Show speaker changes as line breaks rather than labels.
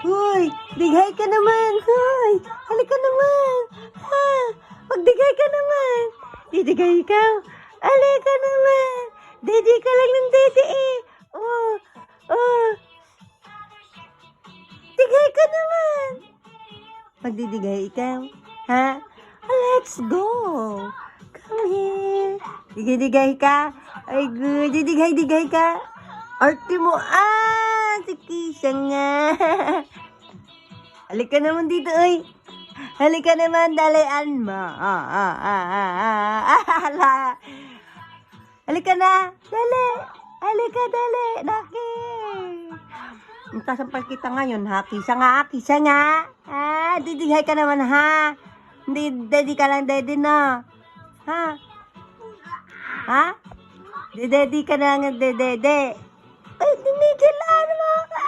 Hoy, dighay ka naman. Hoy, halika naman. Ha, magdigay ka naman. Didigay ka. Halika naman. Dede ka lang ng dede eh. Oh, oh. Digay ka naman. Magdidigay ikaw. Ha? Let's go. Come here. Digay-digay ka. Ay, good. Didigay-digay ka. Arte mo. Si Kisha nga. Halika naman dito, oy. Halika naman, dalian mo. Hala. Halika na. Dali. Halika, dali. Daki. Tasampal kita ngayon, ha? Kisa nga, kisa nga. Didighay ka naman, ha? Hindi, daddy ka lang, daddy, no? Ha? Ha? Daddy ka lang, daddy. Ay, dinidilaan mo ka.